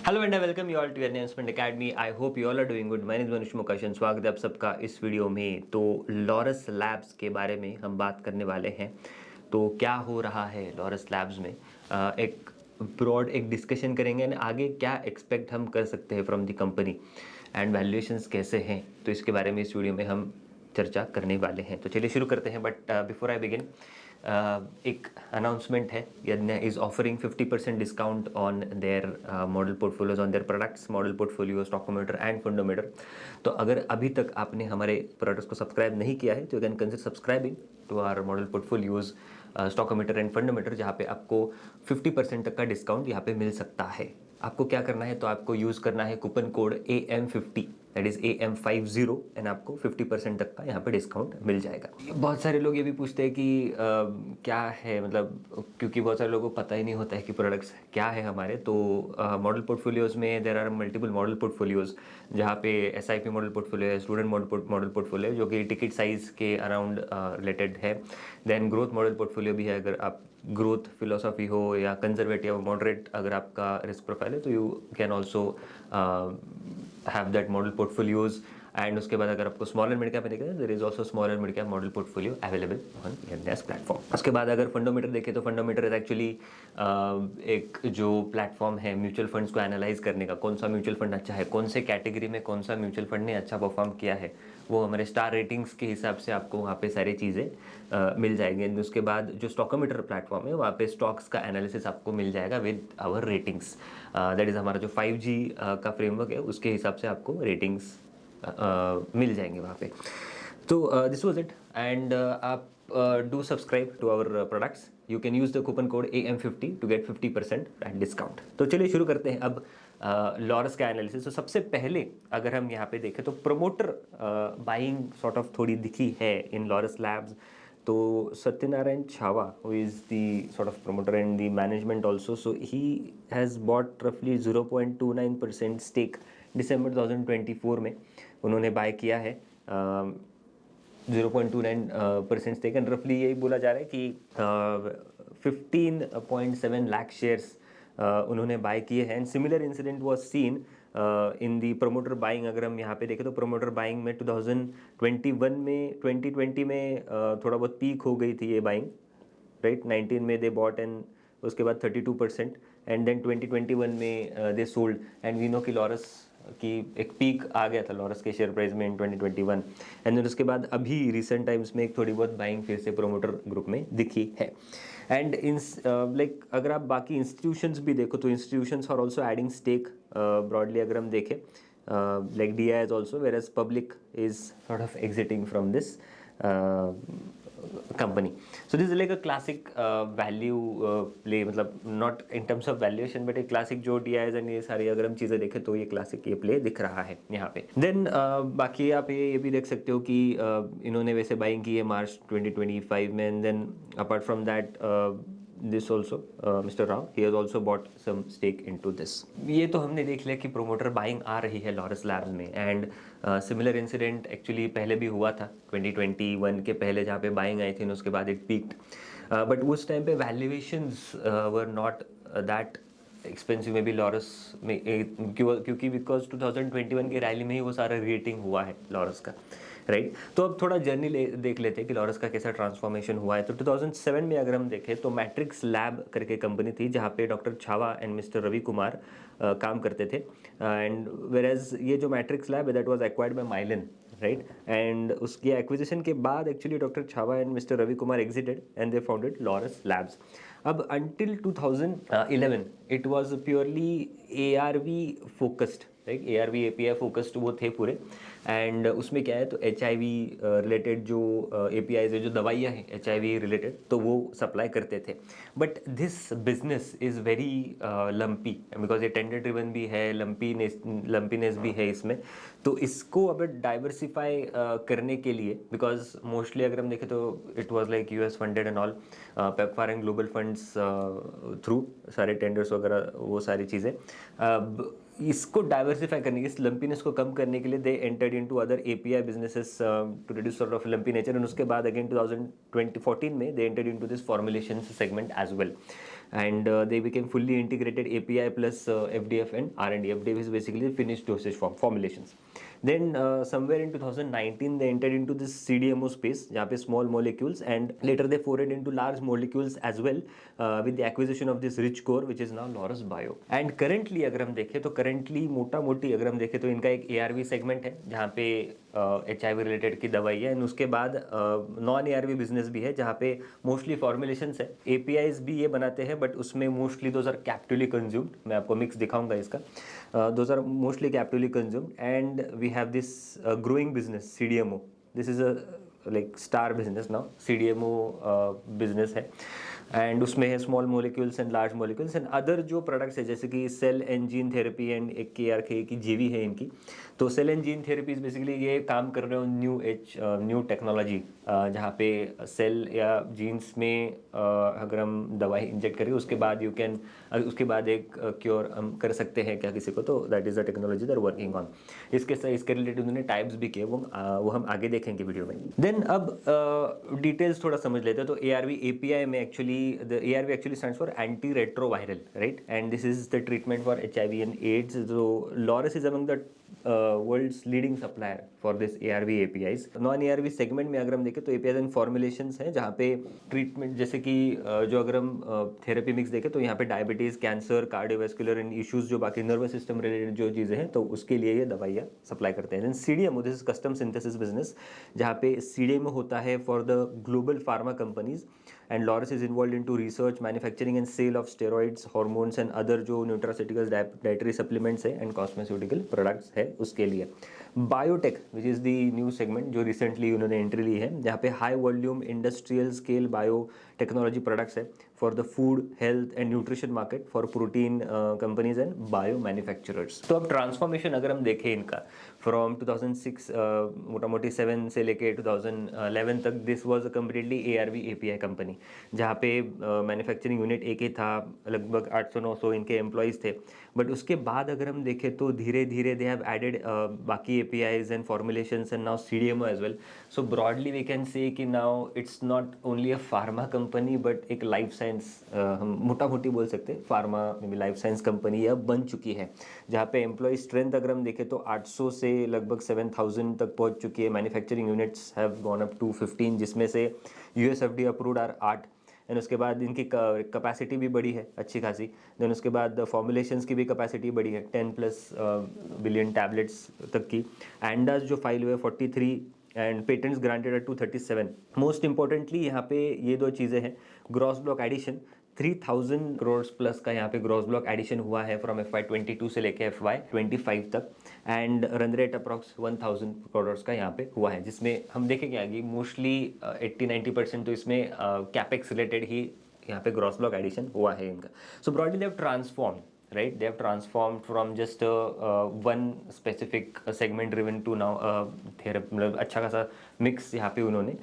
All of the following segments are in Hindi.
Hello and welcome you all to enhancement academy. I hope you all are doing good. My name is Manish Mukashan. स्वागत है आप सबका इस वीडियो में। तो लॉरस लैब्स के बारे में हम बात करने वाले हैं। तो क्या हो रहा है लॉरस लैब्स में, एक ब्रॉड एक डिस्कशन करेंगे एंड आगे क्या एक्सपेक्ट हम कर सकते हैं from the company and valuations कैसे हैं, तो इसके बारे में इस वीडियो में हम चर्चा करने वाले हैं। तो चलिए शुरू करते हैं। बट बिफोर आई बिगिन, एक अनाउंसमेंट है। Yagya is offering 50% discount on their model portfolios, on their products, model portfolio, Stockometer and Fundometer. तो अगर अभी तक आपने हमारे प्रोडक्ट्स को सब्सक्राइब नहीं किया है तो you can consider subscribing to our model portfolios, Stockometer and Fundometer, जहाँ पे आपको 50% तक का डिस्काउंट यहाँ पे मिल सकता है। आपको क्या करना है, तो आपको यूज़ करना है coupon code AM50, that is AM50, and आपको 50% तक का यहाँ पे डिस्काउंट मिल जाएगा। बहुत सारे लोग ये भी पूछते हैं कि क्या है, मतलब क्योंकि बहुत सारे लोगों को पता ही नहीं होता है कि प्रोडक्ट्स क्या है हमारे। तो मॉडल पोर्टफोलियोज़ में there are multiple model portfolios, जहाँ पे SIP मॉडल पोर्टफोलियो है, स्टूडेंट मॉडल पोर्टफोलियो जो कि टिकट साइज़ के अराउंड रिलेटेड है। देन ग्रोथ मॉडल पोर्टफोलियो भी है। अगर आप ग्रोथ फिलोसॉफी हो या कंजर्वेटिव मॉडरेट अगर आपका रिस्क प्रोफाइल है, तो you can also have that model portfolios. And उसके बाद अगर आपको स्मॉल एंड मिड कैप में देखें, there is also small and mid cap model portfolio available on yes platform. उसके बाद अगर फंडोमीटर देखें तो फंडोमीटर इज एक्चुअली एक जो प्लेटफॉर्म है म्यूचुअल फंड्स को एनालाइज करने का, कौन सा म्यूचुअल फंड अच्छा है, कौन से कैटेगरी में कौन सा म्यूचुअल फंड ने अच्छा परफॉर्म किया है, वो हमारे स्टार रेटिंग्स के हिसाब से आपको वहाँ पे सारी चीज़ें मिल जाएंगी। उसके बाद जो स्टॉकोमीटर प्लेटफॉर्म है, वहाँ पे स्टॉक्स का एनालिसिस आपको मिल जाएगा with our ratings. That is हमारा जो 5G का फ्रेमवर्क है, उसके हिसाब से आपको रेटिंग्स मिल जाएंगे वहाँ पे। तो दिस वॉज इट। एंड आप do subscribe to our products. You can use the coupon code AM50 to get 50% at discount. तो चलिए शुरू करते हैं अब लॉरस का एनालिसिस। तो सबसे पहले अगर हम यहाँ पे देखें तो प्रोमोटर बाइंग सॉर्ट ऑफ थोड़ी दिखी है इन लॉरस लैब्स। तो Satyanarayana Chava, who is the sort of promoter and the management also, so he has bought roughly 0.29% stake दिसंबर 2024 में उन्होंने बाय किया है 0.29% स्टेक। एंड रफली यही बोला जा रहा है कि 15.7 लाख शेयर्स उन्होंने बाय किए हैं। And similar incident was seen in the promoter buying. अगर हम यहाँ पे देखें तो प्रोमोटर बाइंग में 2021 में 2020 में थोड़ा बहुत पीक हो गई थी ये बाइंग, राइट। 19 में दे बॉट एंड उसके बाद 32%, एंड देन 2021 में they sold. And we know कि लॉरस की एक पीक आ गया था लॉरस के शेयर प्राइस में इन 2021। एंड देन उसके बाद अभी रिसेंट टाइम्स में एक थोड़ी बहुत बाइंग फिर से प्रोमोटर ग्रुप में दिखी है। एंड इन लाइक अगर आप बाकी इंस्टीट्यूशंस भी देखो तो institutions are also adding stake broadly. अगर हम देखें like DI is also, whereas public is sort of exiting from this company. So this is like a classic value play, मतलब not in terms of valuation but एक classic जो DIs and ये सारी अगर हम चीज़ें देखें तो ये classic ये play दिख रहा है यहाँ पे। Then बाकी आप ये भी देख सकते हो कि इन्होंने वैसे बाइंग की है मार्च 2025 में। And then apart from that this also Mr. Rao, he has also bought some stake into this. ये तो हमने देख लिया कि प्रोमोटर बाइंग आ रही है लॉरस लैब्स में। एंड सिमिलर इंसिडेंट एक्चुअली पहले भी हुआ था 2021 के पहले, जहाँ पे बाइंग आई थी, उसके बाद इट पीक्ड। बट उस टाइम पे valuations were not that expensive में भी लॉरस में, क्योंकि बिकॉज 2021 के रैली में ही वो सारा रेटिंग हुआ है लॉरस का, राइट। तो अब थोड़ा जर्नी देख लेते हैं कि लॉरस का कैसा ट्रांसफॉर्मेशन हुआ है। तो 2007 में अगर हम देखें तो मैट्रिक्स लैब करके कंपनी थी, जहाँ पे doctor Chava and mister Ravi Kumar काम करते थे। एंड वेरएज ये जो मैट्रिक्स लैब है that was acquired by Mylan, right. And उसकी एक्विजिशन के बाद actually doctor Chava and mister Ravi Kumar exited and they founded Laurus Labs. अब until 2011 it was purely ARV focused, right. ARV API focused वो थे पूरे। एंड उसमें क्या है, तो HIV रिलेटेड जो APIs है, जो दवाइयाँ हैं HIV रिलेटेड, तो वो सप्लाई करते थे। But this business is very lumpy, because ये टेंडर ड्रिवन भी है, लंपीनेस भी है इसमें। तो इसको अब डाइवर्सिफाई करने के लिए, बिकॉज मोस्टली अगर हम देखें तो it was like US funded and all, PEPFAR and global funds through सारे टेंडर्स वगैरह वो सारी चीज़ें। अब इसको डाइवर्सिफाई करने के, इस लंपीनेस को कम करने के लिए they entered into other API businesses to reduce sort of lumpy nature, and उसके बाद अगेन 2014 में they entered into this formulation segment as well, and they became fully integrated API plus FDF and R&D. FDF is basically finished dosage form formulations. Then somewhere in 2019 they entered into this CDMO space जहाँ पे small molecules, and later they forayed into large molecules as well with the acquisition of this rich core which is now Laurus Bio. And currently अगर हम देखें तो currently मोटा मोटी अगर हम देखें तो इनका एक ARV segment है जहाँ पे HIV रिलेटेड की दवाई है, एंड उसके बाद नॉन ARV बिजनेस भी है जहाँ पे मोस्टली फॉर्मुलेशंस है, APIs भी ये बनाते हैं बट उसमें mostly those are captively consumed. मैं आपको मिक्स दिखाऊंगा इसका. Those are mostly captively consumed, and we have this growing business CDMO. This is a like star business now. CDMO business है, एंड उसमें है small molecules and large molecules and other जो प्रोडक्ट्स है जैसे कि cell and gene therapy, and एक KRK की JV है इनकी. तो cell and gene therapies basically ये काम कर रहे हो न्यू टेक्नोलॉजी, जहाँ पे सेल या जीन्स में अगर हम दवाई इंजेक्ट करें उसके बाद यू कैन, उसके बाद एक क्योर हम कर सकते हैं क्या किसी को, तो that is the technology they are working on. इसके रिलेटेड उन्होंने टाइप्स भी किए, वो हम आगे देखेंगे वीडियो में. देन अब डिटेल्स थोड़ा समझ लेते हैं. तो ARV API में actually the ARV actually stands for anti retroviral, right, and this is the treatment for HIV and AIDS. जो Laurus is among the world's leading supplier for this ARV APIs. Non ARV segment में अगर हम देखें तो APIs एंड फॉर्मुलेशंस हैं जहाँ पे ट्रीटमेंट जैसे कि जो अगर हम थेरेपी मिक्स देखें तो यहाँ पे diabetes, cancer, cardiovascular and issues जो बाकी नर्वस सिस्टम रिलेटेड जो चीज़ें हैं तो उसके लिए ये दवाइयाँ सप्लाई करते हैं. Then CDMO, this is custom synthesis business, जहाँ पे CDMO होता है for the global pharma companies, and Laurus is involve into research, manufacturing and sale of steroids, hormones and other जो न्यूट्रास्यूटिकल्स, डाइटरी सप्लीमेंट्स है एंड कॉस्मेस्यूटिकल प्रोडक्ट्स है उसके लिए. Biotech which is the new segment जो रिसेंटली उन्होंने एंट्री ली है, जहाँ पे high volume industrial scale bio technology products है for the food, health and nutrition market for protein companies and bio manufacturers. तो अब ट्रांसफॉर्मेशन अगर हम देखें इनका फ्रॉम 2006 मोटा मोटी 7 से लेके 2011 तक, this was a completely ARV API company जहाँ पे मैन्युफैक्चरिंग यूनिट एक ही था, लगभग 800-900 इनके एम्प्लॉयज़ थे. बट उसके बाद अगर हम देखें तो धीरे धीरे दे हैव एडेड बाकी APIs and formulations and now CDMO as well. So broadly we can say कि now it's not only a pharma company but एक लाइफ साइंस, हम मोटा मोटी बोल सकते हैं फार्मा में लाइफ साइंस कंपनी अब बन चुकी है, जहाँ पे एम्प्लॉय स्ट्रेंथ अगर हम देखें तो 800 से लगभग 7000 तक पहुँच चुकी है. Manufacturing units have gone up to 15, जिसमें से US FDA approved are 8, and उसके बाद इनकी कैपेसिटी भी बड़ी है अच्छी खासी. देन उसके बाद फॉर्मुलेशंस की भी कैपेसिटी बड़ी है 10+ बिलियन टैबलेट्स तक की. एंडास जो फाइल हुए 43 एंड पेटेंट्स ग्रांटेड है 237. मोस्ट इंपॉर्टेंटली यहाँ पे ये दो चीज़ें हैं. Gross block addition 3000 crore plus का यहाँ पे ग्रॉस ब्लॉक एडिशन हुआ है फ्रॉम FY22 से लेके FY25 तक, and run rate approx 1000 crore का यहाँ पे हुआ है, जिसमें हम देखेंगे आगे मोस्टली 80-90% तो इसमें कैपेक्स रिलेटेड ही यहाँ पे ग्रॉस ब्लॉक एडिशन हुआ है इनका. So broadly they have transform, right, they have transformed from just one specific segment driven to now therapy. मतलब अच्छा खासा मिक्स यहाँ पे उन्होंने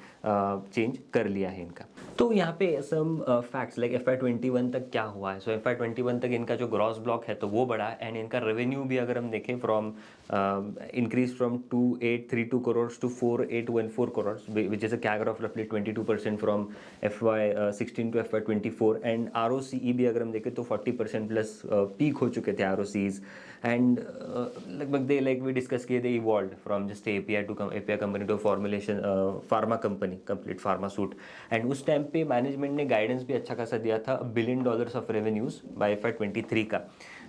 चेंज कर लिया है इनका. तो यहाँ पे सम फैक्ट्स लाइक FY21 तक क्या हुआ है. सो FY21 तक इनका जो ग्रॉस ब्लॉक है तो वो बढ़ा, एंड इनका रेवेन्यू भी अगर हम देखें from increase from 2832 crore to 4814 crore, which is a CAGR of रफली 22% from FY16 to FY24. And ROCE भी अगर हम देखें तो 40% प्लस पीक हो चुके थे ROCs, एंड लगभग दे लाइक वी डिस्कस किए they evolve from just API company to formulation pharma company, complete pharma suite. And उस टाइम पे मैनेजमेंट ने गाइडेंस भी अच्छा खासा दिया था $1 billion of revenues bye FY23 का.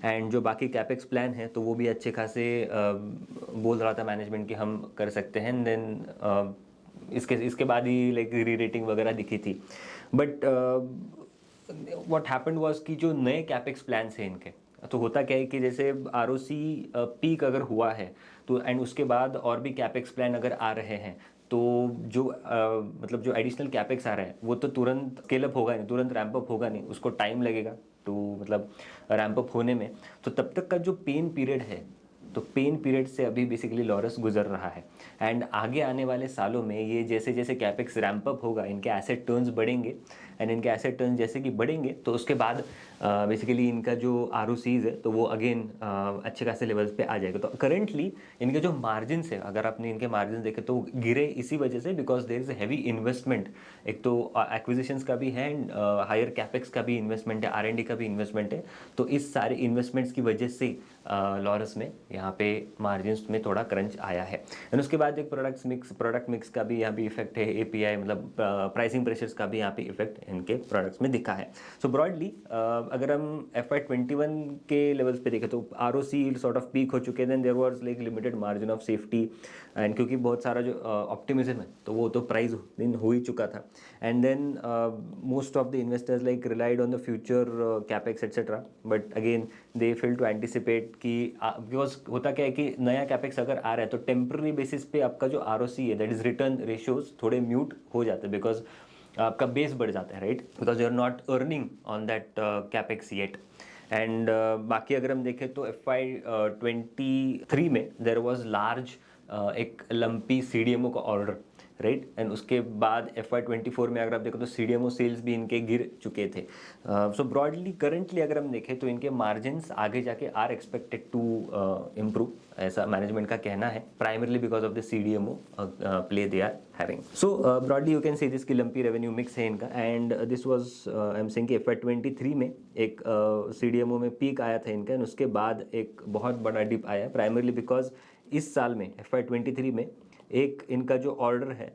एंड जो बाकी कैपेक्स प्लान है तो वो भी अच्छे खासे बोल रहा था मैनेजमेंट कि हम कर सकते हैं. देन इसके बाद ही लाइक री रेटिंग वगैरह दिखी थी. बट व्हाट हैपेंड वाज कि जो नए कैपेक्स प्लान्स हैं इनके, तो होता क्या है कि जैसे ROC पीक अगर हुआ है तो एंड उसके बाद और भी कैपेक्स प्लान अगर आ रहे हैं तो जो मतलब जो एडिशनल कैपेक्स आ रहे हैं वो तो तुरंत स्केल अप होगा नहीं, तुरंत रैंप अप होगा नहीं, उसको टाइम लगेगा तो मतलब रैंप अप होने में. तो तब तक का जो पेन पीरियड है, तो पेन पीरियड से अभी बेसिकली लॉरस गुजर रहा है. एंड आगे आने वाले सालों में ये जैसे जैसे कैपेक्स रैंप अप होगा, इनके एसेट टर्न्स बढ़ेंगे, एंड इनके एसेट टर्न जैसे कि बढ़ेंगे तो उसके बाद बेसिकली इनका जो ROCs है तो वो अगेन अच्छे खासे लेवल्स पे आ जाएगा। तो करेंटली इनके जो मार्जिन्स है, अगर आपने इनके मार्जिन देखे तो गिरे इसी वजह से because there is heavy investment. एक तो एक्विजिशंस का भी है एंड हायर कैपेक्स का भी इन्वेस्टमेंट है, R&D का भी इन्वेस्टमेंट है। तो इस सारे इन्वेस्टमेंट्स की वजह से लॉरस में यहाँ पे मार्जिन्स में थोड़ा क्रंच आया है। एंड उसके बाद एक प्रोडक्ट मिक्स का भी यहाँ पे इफेक्ट है, API मतलब प्राइसिंग प्रेशर्स का भी यहाँ पे इफेक्ट इनके प्रोडक्ट्स में दिखा है। सो ब्रॉडली अगर हम FY21 के लेवल्स पे देखें तो ROC सॉर्ट ऑफ पीक हो चुके हैं, then there was like limited margin of safety and क्योंकि बहुत सारा जो ऑप्टिमिज्म है तो वो तो प्राइस दिन हो ही चुका था। And then most of the investors like relied on the future capex etcetera, but again they fail to anticipate कि बिकॉज होता क्या है कि नया कैपेक्स अगर आ रहा है तो टेम्प्रेरी बेसिस पे आपका जो ROC है दैट इज रिटर्न रेशियोज थोड़े म्यूट हो जाते हैं बिकॉज आपका बेस बढ़ जाता है, right, because you are not earning on that capex yet. And बाकी अगर हम देखें तो FY23 में देर वॉज लार्ज एक लंपी CDMO का ऑर्डर, राइट, एंड उसके बाद FY24 में अगर आप देखो तो CDMO सेल्स भी इनके गिर चुके थे। सो ब्रॉडली करंटली अगर हम देखें तो इनके मार्जिन्स आगे जाके आर एक्सपेक्टेड टू इम्प्रूव, ऐसा मैनेजमेंट का कहना है, primarily because of the CDMO play they are having. So broadly you can see this की लंपी रेवेन्यू मिक्स है इनका and this was I am saying कि FY23 में एक CDMO में पीक आया था इनका एंड उसके बाद एक बहुत बड़ा डिप आया प्राइमरली बिकॉज इस साल में FY23 में एक इनका जो ऑर्डर है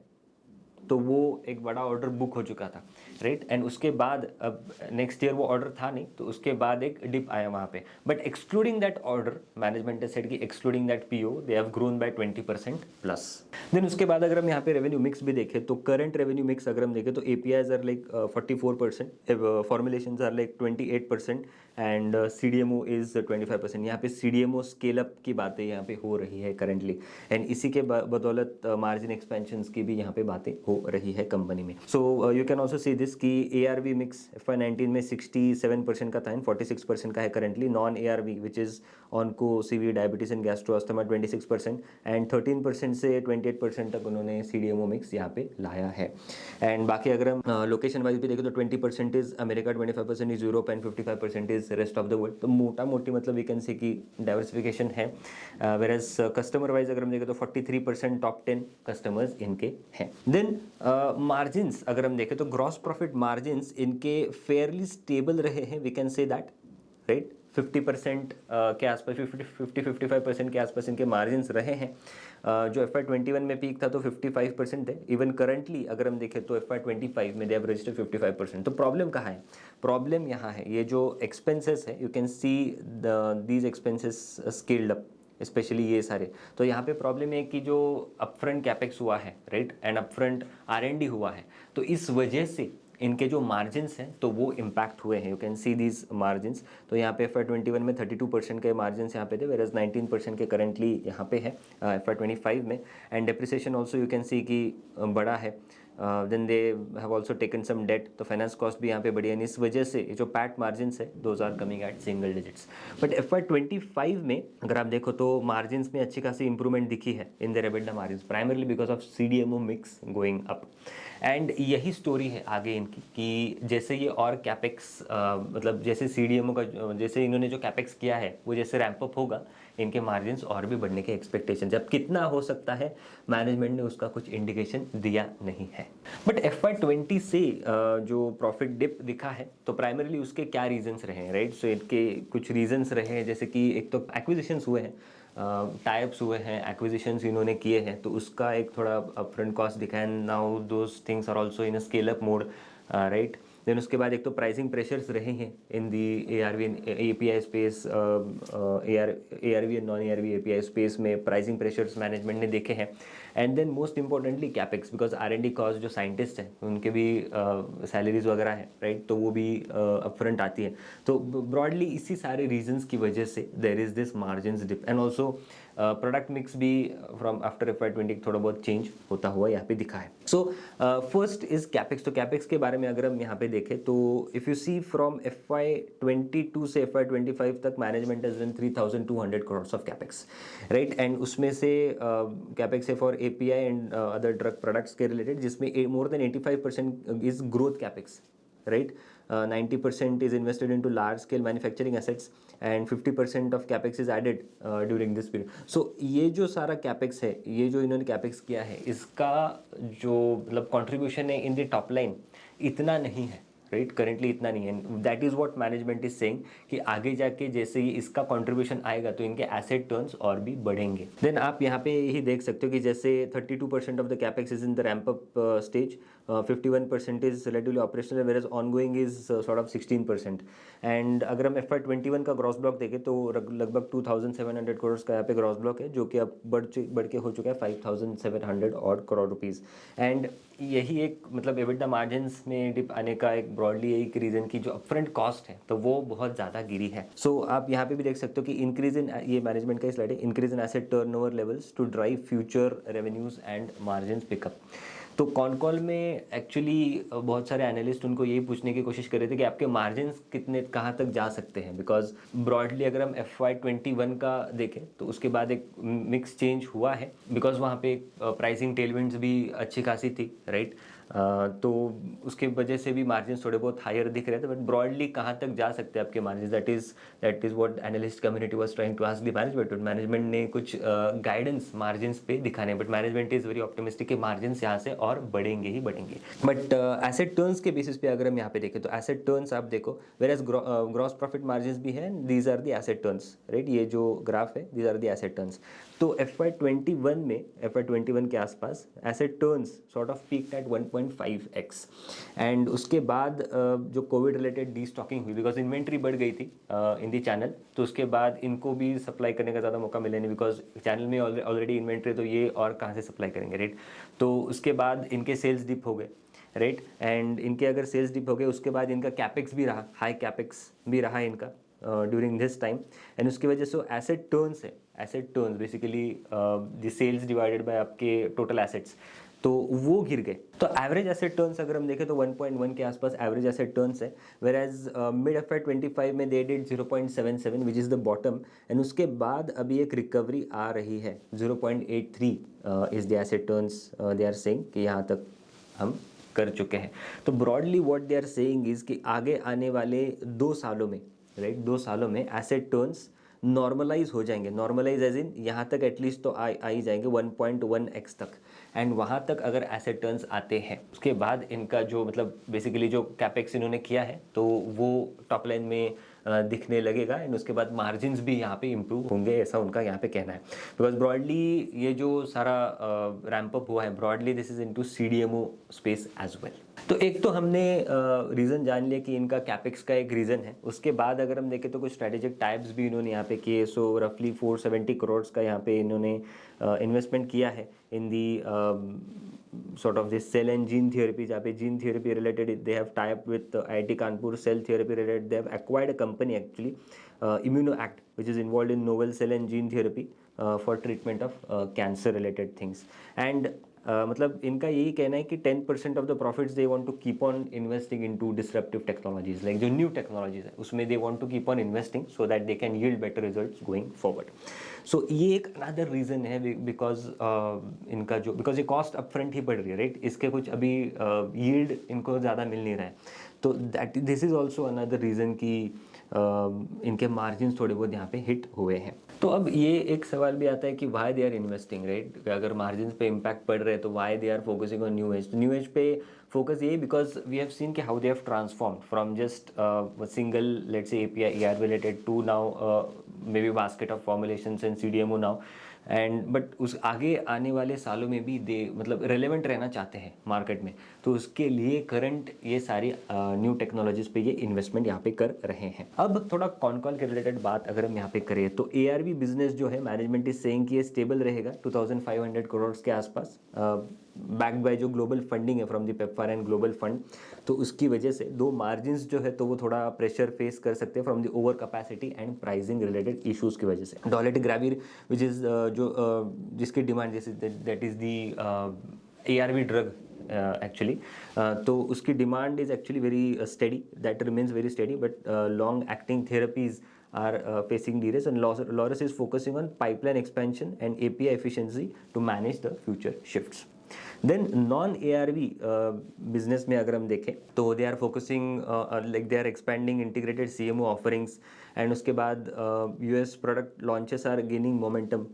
तो वो एक बड़ा ऑर्डर बुक हो चुका था, राइट, एंड उसके बाद अब नेक्स्ट ईयर वो ऑर्डर था नहीं तो उसके बाद एक डिप आया वहाँ पे, but excluding that order management ने सेड कि excluding that PO they have grown by 20% plus. Then उसके बाद अगर हम यहाँ पे रेवेन्यू मिक्स भी देखें तो करंट रेवेन्यू मिक्स अगर हम देखें तो APIs are like 44%, formulations are like 28% and CDMO is 25%। यहाँ पे CDMO स्केल अप की बातें यहाँ पे हो रही है करेंटली एंड इसी के बदौलत मार्जिन एक्सपेंशंस की भी यहाँ पे बातें हो रही है कंपनी में। So you can also see this कि ARV मिक्स FY19 में 67% का था एंड 46% का है currently. Non ARV which is onco CV diabetes and gastro asthma 26% and 13% से 28% तक उन्होंने CDMO मिक्स यहाँ पे लाया है। एंड बाकी अगर हम लोकेशन वाइज भी देखें तो 20% is America, 25% is Europe and 55% is rest of the world. तो मोटा मोटी मतलब वी कैन से कि डाइवर्सिफिकेशन है। वेरएज कस्टमर वाइज अगर हम देखें तो 43% टॉप 10 कस्टमर्स इनके हैं। देन मार्जिन्स अगर हम देखें तो ग्रॉस प्रॉफिट मार्जिन्स इनके फेयरली स्टेबल रहे हैं, we can say that, right, 50% के आसपास, 50-55% के आसपास इनके मार्जिन्स रहे हैं। जो FY21 में पीक था तो 55% है। इवन करंटली अगर हम देखें तो FY25 में दे हैव रजिस्टर्ड 55%। तो प्रॉब्लम कहाँ है? प्रॉब्लम यहाँ है ये जो एक्सपेंसेस है, you can see these expenses scaled up, specially ये सारे। तो यहाँ पे प्रॉब्लम है कि जो अपफ्रंट कैपेक्स हुआ है, राइट, एंड अपफ्रंट R&D हुआ है, तो इस वजह से इनके जो मार्जिन्स हैं तो वो इम्पैक्ट हुए हैं। You can see these margins. तो यहाँ पे FY21 में 32% के मार्जिन्स यहाँ पे थे, वेरएज 19% के करंटली यहाँ पे है FY25 में। And depreciation also you can see कि बड़ा है। Then they have also taken some debt, तो फाइनेंस कॉस्ट भी यहाँ पे बढ़ी है। इस वजह से जो पैट मार्जिन्स है those are coming at single digits. But FY25 में अगर आप देखो तो मार्जिन्स में अच्छी खासी इंप्रूवमेंट दिखी है in their EBITDA margins, primarily because of CDMO mix going up. And यही स्टोरी है आगे इनकी कि जैसे ये और कैपेक्स मतलब जैसे CDMO का जैसे इन्होंने जो कैपेक्स किया है वो जैसे रैंप अप होगा, इनके मार्जिन्स और भी बढ़ने के एक्सपेक्टेशन। जब कितना हो सकता है मैनेजमेंट ने उसका कुछ इंडिकेशन दिया नहीं है। बट FY20 से जो प्रॉफिट डिप दिखा है तो प्राइमरीली उसके क्या रीजंस रहे हैं, राइट। सो इनके कुछ रीजंस रहे हैं, जैसे कि एक तो एक्विजिशंस हुए हैं, टाइप्स हुए हैं, एक्विजिशंस इन्होंने किए हैं तो उसका एक थोड़ा अपफ्रंट कॉस्ट दिखा है। Now those things are also in a scale up mode, right. Then उसके बाद एक तो प्राइसिंग प्रेशर्स रहे हैं in the ARV API space, ARV and non ARV API space में प्राइसिंग प्रेशर्स मैनेजमेंट ने देखे हैं। And then most importantly capex, because R&D cost जो साइंटिस्ट हैं उनके भी सैलरीज वगैरह है, राइट, तो वो भी अपफ्रंट आती है। तो ब्रॉडली इसी सारे रीजंस की वजह से there is this margins dip and also product mix भी फ्रॉम आफ्टर FY20 थोड़ा बहुत चेंज होता हुआ यहाँ पे दिखा है। So first is capex. तो कैपेक्स के बारे में अगर हम यहाँ पे देखें तो if you see from FY22 से FY25 तक management has done 3,200 crores of capex, right. And उसमें से कैपेक्स है for API and other drug products के रिलेटेड, जिसमें more than 85% is growth capex, right? 90% is invested into large scale manufacturing assets and 50% of capex is added during this period. So ये जो सारा capex है, ये जो इन्होंने capex किया है, इसका जो मतलब contribution है in the top line इतना नहीं है, राइट? करेंटली इतना नहीं है. That is what management is saying कि आगे जाके जैसे ही इसका कंट्रीब्यूशन आएगा तो इनके एसेट टर्न्स और भी बढ़ेंगे. देन आप यहाँ पे ही देख सकते हो कि जैसे 32% of the capex is in the ramp up stage, 51% is relatively operational, whereas ongoing is sort of 16%. And अगर हम FY21 का ग्रॉस ब्लॉक देखें तो लगभग 2700 करोड़ का यहाँ पे ग्रॉस ब्लॉक है, जो कि अब बढ़ के हो चुका है 5700 और करोड़ रुपीज़. एंड यही एक मतलब एबिटा मार्जिन्स में डिप आने का एक ब्रॉडली एक रीज़न की जो अपफ्रंट कॉस्ट है तो वो बहुत ज़्यादा गिरी है. सो आप यहाँ पे भी देख सकते हो कि इंक्रीज इन, ये मैनेजमेंट का स्लाइड है, increase in asset turnover levels to drive future revenues and margins pickup. तो कॉल में एक्चुअली बहुत सारे एनालिस्ट उनको यही पूछने की कोशिश कर रहे थे कि आपके मार्जिन्स कितने कहाँ तक जा सकते हैं, बिकॉज ब्रॉडली अगर हम FY21 का देखें तो उसके बाद एक मिक्स चेंज हुआ है, बिकॉज वहाँ पे प्राइसिंग टेलविंड्स भी अच्छी खासी थी, राइट? तो उसके वजह से भी मार्जिन थोड़े बहुत हायर दिख रहे थे. बट ब्रॉडली कहाँ तक जा सकते हैं आपके margin, that is what analyst community was trying to ask the management. Management ने कुछ गाइडेंस मार्जिन पे दिखाने, but management is very optimistic कि मार्जिन यहाँ से और बढ़ेंगे ही बढ़ेंगे. बट एसेट टर्न्स के बेसिस पे अगर हम यहाँ पे देखें तो एसेट टर्न्स आप देखो, whereas gross profit margin भी है, these are the asset turns, right? ये जो ग्राफ है, these are the asset turns. तो FY21 के आसपास asset turns sort of peaked at 1.5x. And उसके बाद जो कोविड रिलेटेड डी स्टॉकिंग हुई, बिकॉज इन्वेंट्री बढ़ गई थी इन दी चैनल, तो उसके बाद इनको भी सप्लाई करने का ज़्यादा मौका मिला नहीं, बिकॉज चैनल में ऑलरेडी इन्वेंट्री, तो ये और कहाँ से सप्लाई करेंगे, राइट? तो उसके बाद इनके सेल्स डिप हो गए, राइट? एंड इनके अगर सेल्स डिप हो गए उसके बाद इनका कैपेक्स भी रहा, हाई कैपेक्स भी रहा इनका ड्यूरिंग दिस टाइम. एंड उसकी वजह से एसेट टर्न्स है, asset turns basically the sales divided by आपके टोटल एसेट्स, तो वो गिर गए. तो एवरेज एसेट टर्न्स अगर हम देखें तो 1.1 के आसपास एवरेज एसेट टर्न्स है, वेयर एज मिड FY25 में they did 0.77 which is the bottom. And उसके बाद अभी एक रिकवरी आ रही है, 0.83 is the asset turns they are saying कि यहाँ तक हम कर चुके हैं. तो broadly what they are saying is कि आगे आने वाले 2 सालों में, राइट, 2 सालों में एसेट टर्न्स नॉर्मलाइज हो जाएंगे. नॉर्मलाइज एज इन यहाँ तक एटलीस्ट तो आ ही जाएंगे 1.1x तक. एंड वहाँ तक अगर एसेट टर्न्स आते हैं उसके बाद इनका जो मतलब बेसिकली जो कैपेक्स इन्होंने किया है तो वो टॉप लाइन में दिखने लगेगा. एंड उसके बाद मार्जिन्स भी यहाँ पे इम्प्रूव होंगे, ऐसा उनका यहाँ पे कहना है. बिकॉज ब्रॉडली ये जो सारा रैंप अप हुआ है, broadly this is into CDMO space as well. तो एक तो हमने रीज़न जान लिया कि इनका कैपेक्स का एक रीज़न है. उसके बाद अगर हम देखें तो कुछ स्ट्रेटेजिक टाइप्स भी इन्होंने यहाँ पे किए. सो रफली 470 करोड़ का यहाँ पे इन्होंने इन्वेस्टमेंट किया है इन दी sort of this cell and gene therapy, जहाँ पे gene therapy related they have tie up with IIT Kanpur. Cell therapy related they have acquired a company actually, ImmunoAct, which is involved in novel cell and gene therapy for treatment of cancer related things. And मतलब इनका यही कहना है कि 10% of the profits they want to keep on investing into disruptive technologies, like जो न्यू टेक्नोलॉजीज है उसमें they want to keep on investing so that they can yield better results going forward. So ये एक अनदर रीज़न है बिकॉज इनका जो बिकॉज ये कॉस्ट अपफ्रंट ही बढ़ रही है, राइट? इसके कुछ अभी यील्ड इनको ज़्यादा मिल नहीं रहा है. तो that this is also another reason कि इनके मार्जिन थोड़े बहुत यहाँ पे हिट हुए हैं. तो अब ये एक सवाल भी आता है कि why they are investing, right? अगर मार्जिन पे इम्पैक्ट पड़ रहे हैं तो why they are focusing on new age. New age पे फोकस ये बिकॉज वी हैव सीन कि how they have transform from just single let's say API ER related to now maybe basket of formulations and CDMO now. And but उस आगे आने वाले सालों में भी दे मतलब रेलेवेंट रहना चाहते हैं मार्केट में, तो उसके लिए करंट ये सारी न्यू टेक्नोलॉजीज पे ये इन्वेस्टमेंट यहाँ पे कर रहे हैं. अब थोड़ा कॉन के रिलेटेड बात अगर हम यहाँ पे करें तो ARV बिजनेस जो है मैनेजमेंट इज सेइंग कि ये स्टेबल रहेगा 2500 करोड़ के आसपास, बैक्ड बाय जो ग्लोबल फंडिंग है from the PEPFAR and global fund. तो उसकी वजह से दो मार्जिन्स जो है तो वो थोड़ा प्रेशर फेस कर सकते हैं from the over capacity and pricing related issues की वजह से. डोलेटिग्राविर विच इज़ जो जिसकी डिमांड जैसे that is the ARV drug actually, तो उसकी demand is actually very steady, that remains very steady. But long acting therapies are facing delays, and Laurus is focusing on pipeline expansion and API efficiency to manage the future shifts. Then non ARV business में अगर हम देखें तो they are focusing like they are expanding integrated CMO offerings, and उसके बाद US product launches are gaining momentum.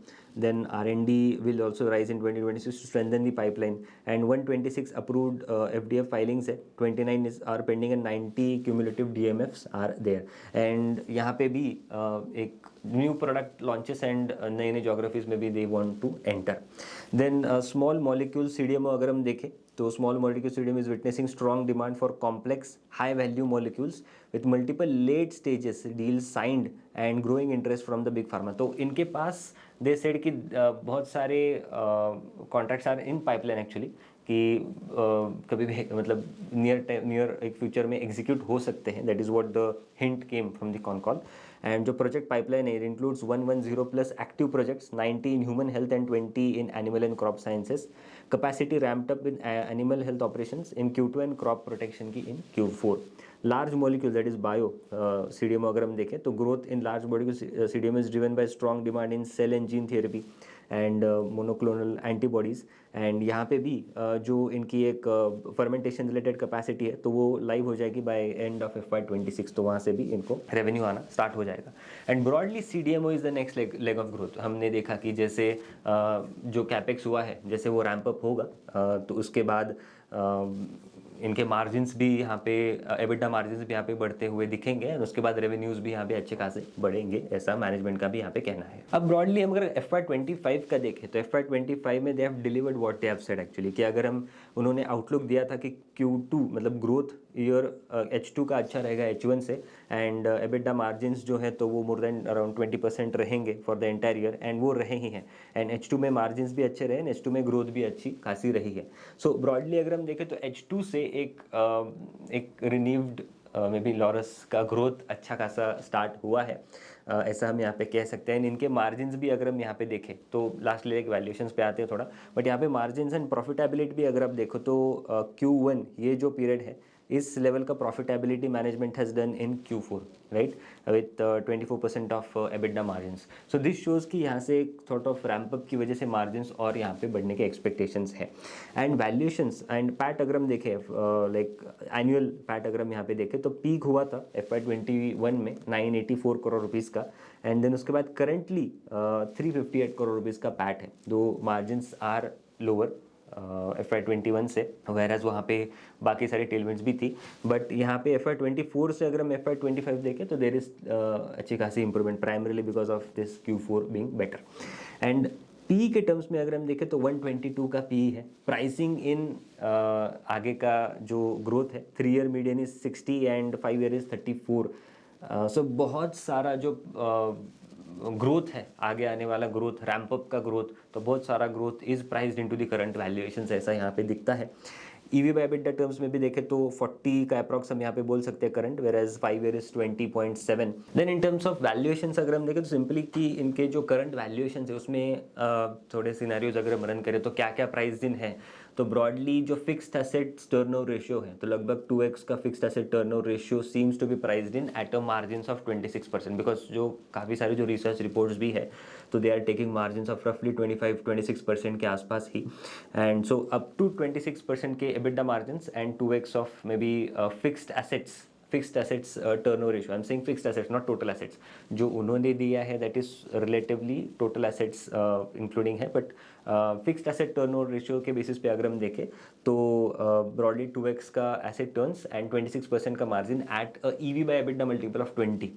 Then R&D will also rise in 2026 to strengthen the pipeline, and 126 approved FDF filings है, 29 are pending and 90 cumulative DMFs are there. And यहाँ पे भी एक न्यू प्रोडक्ट लॉन्चेस एंड नए नए जोग्राफीज में भी they want to enter. Then small molecule CDMO अगर हम देखें तो small molecule CDMO is witnessing strong demand for complex high value molecules with multiple late stages deals signed and growing interest from the big pharma. तो इनके पास दे सेड कि बहुत सारे contracts are in pipeline actually, कि कभी भी मतलब नियर एक फ्यूचर में एग्जीक्यूट हो सकते हैं. That is what the hint came from the con call. And जो प्रोजेक्ट पाइपलाइन है, it includes 110 plus active projects, 90 in human health and 20 in animal and crop sciences. Capacity ramped up in animal health operations in Q2 and crop protection की in Q4. Large molecule that is bio CDMO अगर हम देखें तो growth in large molecule CDMO is driven by strong demand in cell and gene therapy and monoclonal antibodies. And यहाँ पे भी जो इनकी एक फर्मेंटेशन रिलेटेड कैपेसिटी है तो वो लाइव हो जाएगी बाय एंड ऑफ FY26, तो वहाँ से भी इनको रेवेन्यू आना स्टार्ट हो जाएगा. And broadly CDMO is the next leg of growth. हमने देखा कि जैसे जो कैपेक्स हुआ है जैसे वो रैंप अप होगा तो उसके बाद इनके मार्जिन्स भी यहाँ पे EBITDA मार्जिन्स भी यहाँ पे बढ़ते हुए दिखेंगे, और उसके बाद रेवेन्यूज़ भी यहाँ पे अच्छे खासे बढ़ेंगे, ऐसा मैनेजमेंट का भी यहाँ पे कहना है. अब ब्रॉडली हम अगर FY25 का देखें तो FY25 में they have delivered what they have said actually, कि अगर हम उन्होंने आउटलुक दिया था कि Q2 मतलब ग्रोथ ईयर H2 का अच्छा रहेगा H1 से, एंड EBITDA मार्जिन्स जो है तो वो मोर देन अराउंड 20% रहेंगे for the entire year, and वो रहे ही हैं. एंड H2 में मार्जिन्स भी अच्छे रहे, H2 में ग्रोथ भी अच्छी खासी रही है. सो ब्रॉडली अगर हम देखें तो H2 से एक रिन्यूव्ड मे बी लॉरस का ग्रोथ अच्छा खासा स्टार्ट हुआ है, ऐसा हम यहाँ पे कह सकते हैं. इनके मार्जिन्स भी अगर हम यहाँ पे देखें तो लास्ट एक वैल्यूएशंस पे आते हैं थोड़ा, बट यहाँ पे मार्जिन्स एंड प्रॉफिटेबिलिटी भी अगर आप देखो तो Q1 ये जो पीरियड है इस लेवल का profitability management has done in Q4 right with 24% of EBITDA margins. So this shows कि यहाँ से एक सॉर्ट ऑफ रैम्प अप की वजह से मार्जिन्स और यहाँ पे बढ़ने के एक्सपेक्टेशंस है. एंड वैल्यूएशंस एंड पैट अगर हम देखें लाइक एनुअल पैट अगर हम यहाँ पे देखें तो पीक हुआ था FY21 में 984 करोड़ रुपीज़ का, एंड देन उसके बाद करेंटली 358 करोड़ रुपीज़ का पैट है. दो मार्जिन्स आर लोअर FY21 से, वैराज वहाँ पे बाकी सारी टेलमेंट्स भी थी, बट यहाँ पे FY24 से अगर हम FY25 देखें तो देर इज अच्छी खासी improvement primarily because of this Q4 being better. And P के टर्म्स में अगर हम देखें तो 122 का पी है. प्राइसिंग इन आगे का जो ग्रोथ है 3 year median is 60 and 5 year is 34. सो बहुत सारा जो ग्रोथ है, आगे आने वाला ग्रोथ, रैम्प अप का ग्रोथ, तो बहुत सारा growth is priced into the current valuations, ऐसा यहाँ पे दिखता है. EV बाय EBITDA टर्म्स में भी देखें तो 40 का अप्रॉक्स हम यहाँ पे बोल सकते हैं current, whereas 5 year is 20.7. Then in terms of valuations अगर हम देखें तो सिंपली कि इनके जो करंट वैल्यूएशंस है उसमें थोड़े सिनेरियोज अगर हम रन करें तो क्या क्या प्राइस दिन है. तो ब्रॉडली जो फिक्स्ड एसेट्स टर्नओवर रेशियो है तो लगभग 2x का fixed asset turnover ratio seems to be priced in at a margins of 26%, because जो काफ़ी सारे जो रिसर्च रिपोर्ट्स भी है तो they are taking margins of रफली 25-26% के आसपास ही. एंड सो अप टू 26% के EBITDA margins and 2x of maybe fixed assets turnover ratio. I am saying fixed assets not total assets. जो उन्होंने दिया है that is relatively total assets including है, but fixed asset turnover ratio के बेसिस पे अगर हम देखें तो ब्रॉडली 2x का एसेट टर्न्स एंड 26% का margin at EV by EBITDA multiple of 20.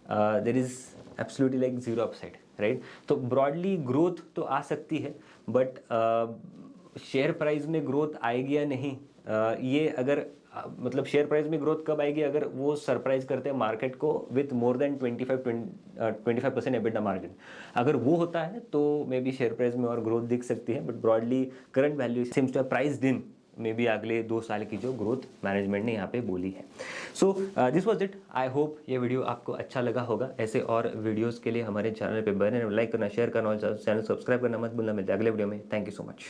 There is absolutely like zero upside right. तो ब्रॉडली ग्रोथ तो आ सकती है, बट शेयर प्राइस में ग्रोथ आएगी या नहीं, ये अगर मतलब शेयर प्राइस में ग्रोथ कब आएगी अगर वो सरप्राइज करते हैं मार्केट को with more than 25% EBITDA margin. अगर वो होता है तो मे बी शेयर प्राइस में और ग्रोथ दिख सकती है, but broadly current value seems to price in may be अगले 2 साल की जो ग्रोथ मैनेजमेंट ने यहाँ पे बोली है. So this was it. I hope ये वीडियो आपको अच्छा लगा होगा. ऐसे और वीडियोज़ के लिए हमारे चैनल पे बने, लाइक करना, शेयर करना और चैनल सब्सक्राइब करना मत भूलना. मिलते हैं अगले वीडियो में. Thank you so much.